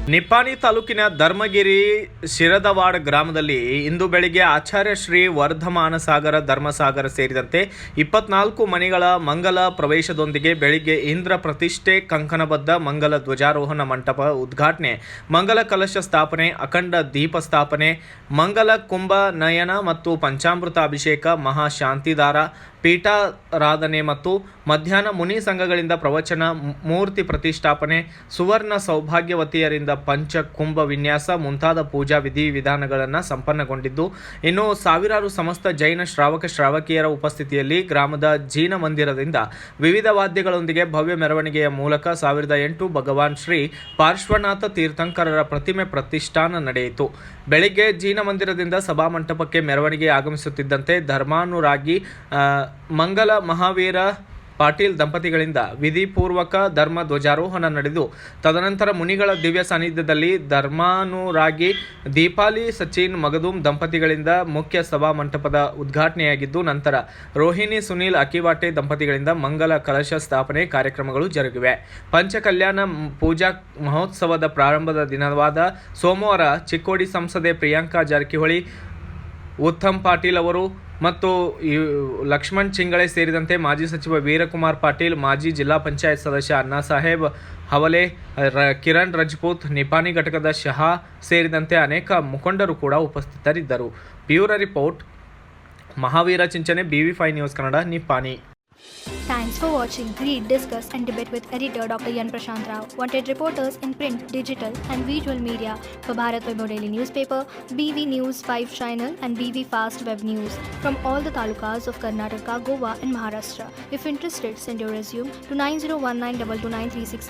ನಿಪ್ಪಾಣಿ ತಾಲೂಕಿನ ಧರ್ಮಗಿರಿ ಶಿರದವಾಡ ಗ್ರಾಮದಲ್ಲಿ ಇಂದು ಬೆಳಿಗ್ಗೆ ಆಚಾರ್ಯ ಶ್ರೀ ವರ್ಧಮಾನ ಸಾಗರ ಧರ್ಮಸಾಗರ ಸೇರಿದಂತೆ 24 ಮನೆಗಳ ಮಂಗಲ ಪ್ರವೇಶದೊಂದಿಗೆ ಬೆಳಿಗ್ಗೆ ಇಂದ್ರ ಪ್ರತಿಷ್ಠೆ, ಕಂಕಣಬದ್ಧ ಮಂಗಲ ಧ್ವಜಾರೋಹಣ ಮಂಟಪ ಉದ್ಘಾಟನೆ, ಮಂಗಲ ಕಲಶ ಸ್ಥಾಪನೆ, ಅಖಂಡ ದೀಪ ಸ್ಥಾಪನೆ, ಮಂಗಲ ಕುಂಭ ನಯನ ಮತ್ತು ಪಂಚಾಮೃತ ಅಭಿಷೇಕ, ಮಹಾಶಾಂತಿದಾರ ಪೀಠಾರಾಧನೆ ಮತ್ತು ಮಧ್ಯಾಹ್ನ ಮುನಿ ಸಂಘಗಳಿಂದ ಪ್ರವಚನ, ಮೂರ್ತಿ ಪ್ರತಿಷ್ಠಾಪನೆ, ಸುವರ್ಣ ಸೌಭಾಗ್ಯವತಿಯರಿಂದ ಪಂಚ ಕುಂಭ ವಿನ್ಯಾಸ ಮುಂತಾದ ಪೂಜಾ ವಿಧಿವಿಧಾನಗಳನ್ನು ಸಂಪನ್ನಗೊಂಡಿದ್ದು, ಇನ್ನು ಸಾವಿರಾರು ಸಮಸ್ತ ಜೈನ ಶ್ರಾವಕ ಶ್ರಾವಕಿಯರ ಉಪಸ್ಥಿತಿಯಲ್ಲಿ ಗ್ರಾಮದ ಜೀನ ಮಂದಿರದಿಂದ ವಿವಿಧ ವಾದ್ಯಗಳೊಂದಿಗೆ ಭವ್ಯ ಮೆರವಣಿಗೆಯ ಮೂಲಕ 1008 ಭಗವಾನ್ ಶ್ರೀ ಪಾರ್ಶ್ವನಾಥ ತೀರ್ಥಂಕರರ ಪ್ರತಿಮೆ ಪ್ರತಿಷ್ಠಾನ ನಡೆಯಿತು. ಬೆಳಿಗ್ಗೆ ಜೀನ ಮಂದಿರದಿಂದ ಸಭಾಮಂಟಪಕ್ಕೆ ಮೆರವಣಿಗೆ ಆಗಮಿಸುತ್ತಿದ್ದಂತೆ ಧರ್ಮಾನುರಾಗಿ ಮಂಗಲ ಮಹಾವೀರ ಪಾಟೀಲ್ ದಂಪತಿಗಳಿಂದ ವಿಧಿಪೂರ್ವಕ ಧರ್ಮ ಧ್ವಜಾರೋಹಣ ನಡೆದು, ತದನಂತರ ಮುನಿಗಳ ದಿವ್ಯ ಸಾನ್ನಿಧ್ಯದಲ್ಲಿ ಧರ್ಮಾನುರಾಗಿ ದೀಪಾಲಿ ಸಚಿನ್ ಮಗದೂಮ್ ದಂಪತಿಗಳಿಂದ ಮುಖ್ಯ ಸಭಾ ಮಂಟಪದ ಉದ್ಘಾಟನೆಯಾಗಿದ್ದು, ನಂತರ ರೋಹಿಣಿ ಸುನೀಲ್ ಅಕಿವಾಟೆ ದಂಪತಿಗಳಿಂದ ಮಂಗಲ ಕಲಶ ಸ್ಥಾಪನೆ ಕಾರ್ಯಕ್ರಮಗಳು ಜರುಗಿವೆ. ಪಂಚಕಲ್ಯಾಣ ಪೂಜಾ ಮಹೋತ್ಸವದ ಪ್ರಾರಂಭದ ದಿನವಾದ ಸೋಮವಾರ ಚಿಕ್ಕೋಡಿ ಸಂಸದೆ ಪ್ರಿಯಾಂಕಾ ಜಾರಕಿಹೊಳಿ, ಉತ್ತಮ್ ಪಾಟೀಲ್ ಅವರು ಮತ್ತು ಲಕ್ಷ್ಮಣ್ ಚಿಂಗಳೆ ಸೇರಿದಂತೆ ಮಾಜಿ ಸಚಿವ ವೀರಕುಮಾರ್ ಪಾಟೀಲ್, ಮಾಜಿ ಜಿಲ್ಲಾ ಪಂಚಾಯತ್ ಸದಸ್ಯ ಅಣ್ಣಾಸಾಹೇಬ್ ಹವಲೆ, ಕಿರಣ್ ರಜಪೂತ್, ನಿಪಾಣಿ ಘಟಕದ ಶಹಾ ಸೇರಿದಂತೆ ಅನೇಕ ಮುಖಂಡರು ಕೂಡ ಉಪಸ್ಥಿತರಿದ್ದರು. Bureau report, Mahaveer Chinchane, BV5 news Kannada, Nipani. Thanks for watching. Read, discuss and debate with editor Dr. Yan Prashant Rao. Wanted reporters in print, digital and visual media for Bharat Vaibhav Daily Newspaper, BV News 5 Channel and BV Fast Web News from all the talukas of Karnataka, Goa and Maharashtra. If interested, send your resume to 9019229369.